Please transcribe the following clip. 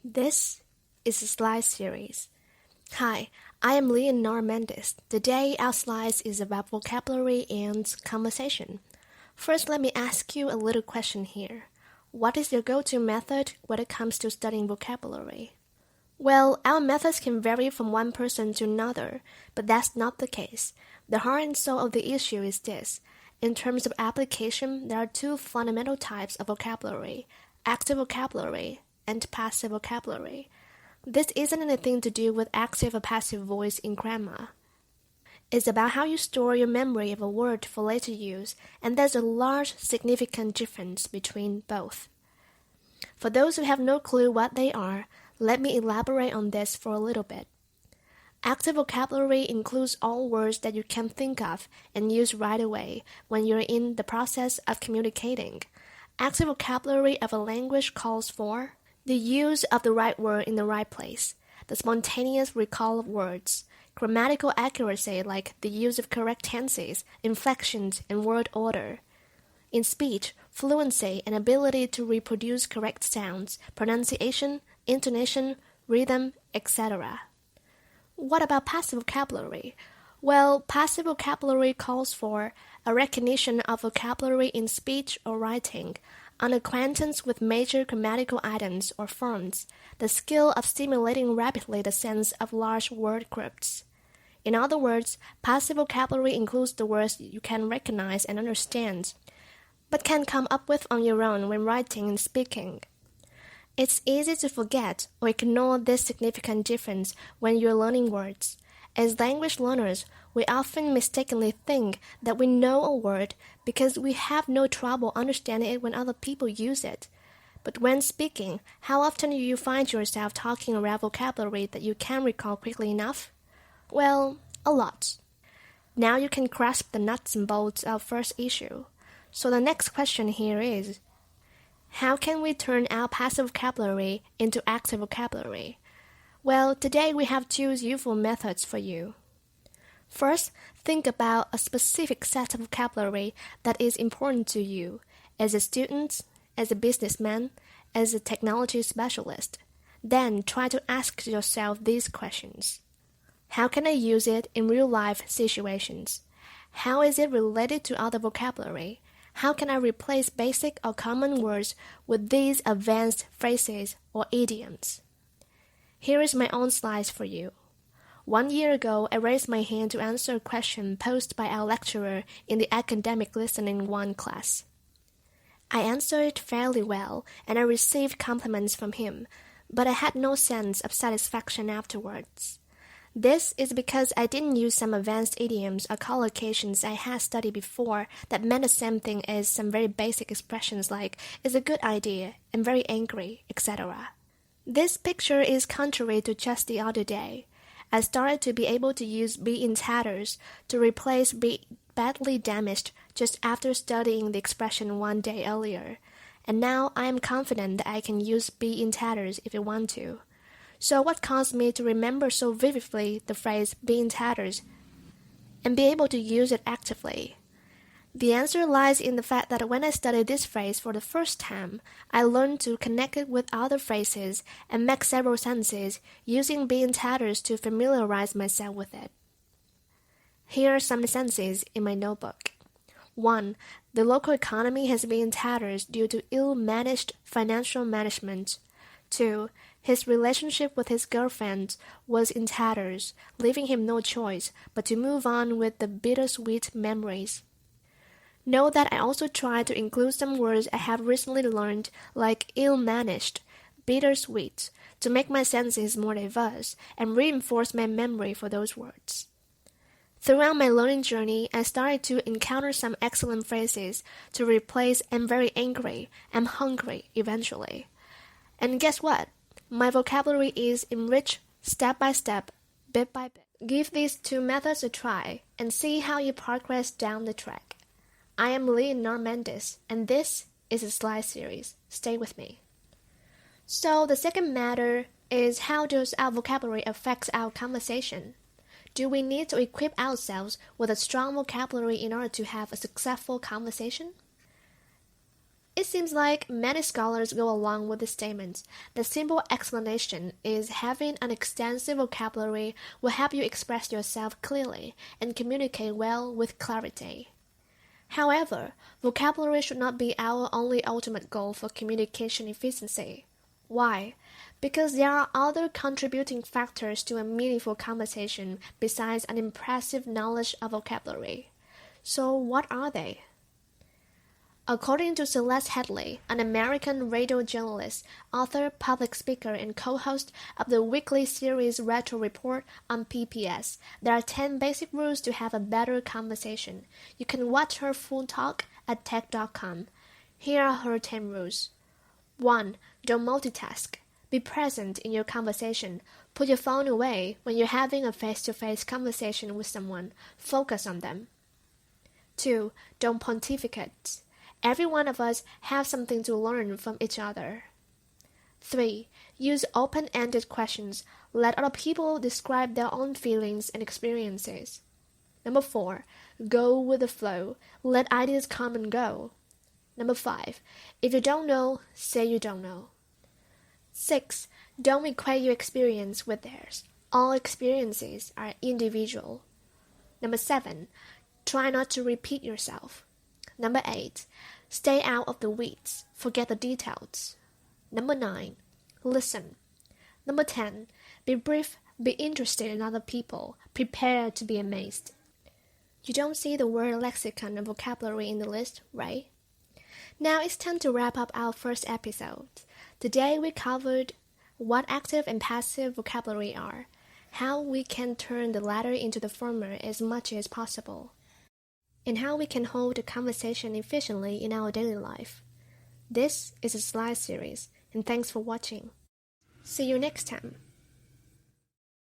This is a slide series. Hi, I am Leonor Mendes. Today our slides is about vocabulary and conversation. First, let me ask you a little question here. What is your go-to method when it comes to studying vocabulary? Well, our methods can vary from one person to another, but that's not the case. The heart and soul of the issue is this. In terms of application, there are two fundamental types of vocabulary, active vocabulary and passive vocabulary. This isn't anything to do with active or passive voice in grammar. It's about how you store your memory of a word for later use, and there's a large significant difference between both. For those who have no clue what they are, let me elaborate on this for a little bit. Active vocabulary includes all words that you can think of and use right away when you're in the process of communicating. Active vocabulary of a language calls for the use of the right word in the right place, the spontaneous recall of words, grammatical accuracy like the use of correct tenses, inflections, and word order. In speech, fluency and ability to reproduce correct sounds, pronunciation, intonation, rhythm, etc. What about passive vocabulary? Well, passive vocabulary calls for a recognition of vocabulary in speech or writing, an acquaintance with major grammatical items or forms, the skill of stimulating rapidly the sense of large word groups. In other words, passive vocabulary includes the words you can recognize and understand, but can come up with on your own when writing and speaking. It's easy to forget or ignore this significant difference when you're learning words. As language learners, we often mistakenly think that we know a word because we have no trouble understanding it when other people use it. But when speaking, how often do you find yourself talking around vocabulary that you can't recall quickly enough? Well, a lot. Now you can grasp the nuts and bolts of first issue. So the next question here is, how can we turn our passive vocabulary into active vocabulary? Well, today we have two useful methods for you. First, think about a specific set of vocabulary that is important to you as a student, as a businessman, as a technology specialist. Then try to ask yourself these questions. How can I use it in real-life situations? How is it related to other vocabulary? How can I replace basic or common words with these advanced phrases or idioms? Here is my own slides for you. 1 year ago, I raised my hand to answer a question posed by our lecturer in the academic listening 1 class. I answered it fairly well, and I received compliments from him, but I had no sense of satisfaction afterwards. This is because I didn't use some advanced idioms or collocations I had studied before that meant the same thing as some very basic expressions like "is a good idea" and "very angry," etc. This picture is contrary to just the other day. I started to be able to use "be in tatters" to replace "be badly damaged" just after studying the expression 1 day earlier, and now I am confident that I can use "be in tatters" if I want to. So what caused me to remember so vividly the phrase "be in tatters" and be able to use it actively? The answer lies in the fact that when I studied this phrase for the first time, I learned to connect it with other phrases and make several sentences using "be in tatters" to familiarize myself with it. Here are some sentences in my notebook. 1. The local economy has been in tatters due to ill-managed financial management. 2. His relationship with his girlfriend was in tatters, leaving him no choice but to move on with the bittersweet memories. Note that I also tried to include some words I have recently learned, like ill-managed, bittersweet, to make my sentences more diverse and reinforce my memory for those words. Throughout my learning journey, I started to encounter some excellent phrases to replace "I'm very angry," "I'm hungry" eventually. And guess what? My vocabulary is enriched step by step, bit by bit. Give these two methods a try and see how you progress down the track. I am Leonor Mendes, and this is a slide series. Stay with me. So the second matter is, how does our vocabulary affect our conversation? Do we need to equip ourselves with a strong vocabulary in order to have a successful conversation? It seems like many scholars go along with the statement. The simple explanation is having an extensive vocabulary will help you express yourself clearly and communicate well with clarity. However, vocabulary should not be our only ultimate goal for communication efficiency. Why? Because there are other contributing factors to a meaningful conversation besides an impressive knowledge of vocabulary. So what are they? According to Celeste Headlee, an American radio journalist, author, public speaker, and co-host of the weekly series Retro Report on PPS, there are 10 basic rules to have a better conversation. You can watch her full talk at tech.com. Here are her 10 rules. 1. Don't multitask. Be present in your conversation. Put your phone away when you're having a face-to-face conversation with someone. Focus on them. 2. Don't pontificate. Every one of us has something to learn from each other. 3. Use open-ended questions. Let other people describe their own feelings and experiences. 4. Go with the flow. Let ideas come and go. 5. If you don't know, say you don't know. 6. Don't equate your experience with theirs. All experiences are individual. 7. Try not to repeat yourself. 8. Stay out of the weeds. Forget the details. 9. Listen. 10. Be brief. Be interested in other people. Prepare to be amazed. You don't see the word lexicon and vocabulary in the list, right? Now it's time to wrap up our first episode. Today we covered what active and passive vocabulary are, how we can turn the latter into the former as much as possible, and how we can hold a conversation efficiently in our daily life. This is a slide series, and thanks for watching. See you next time.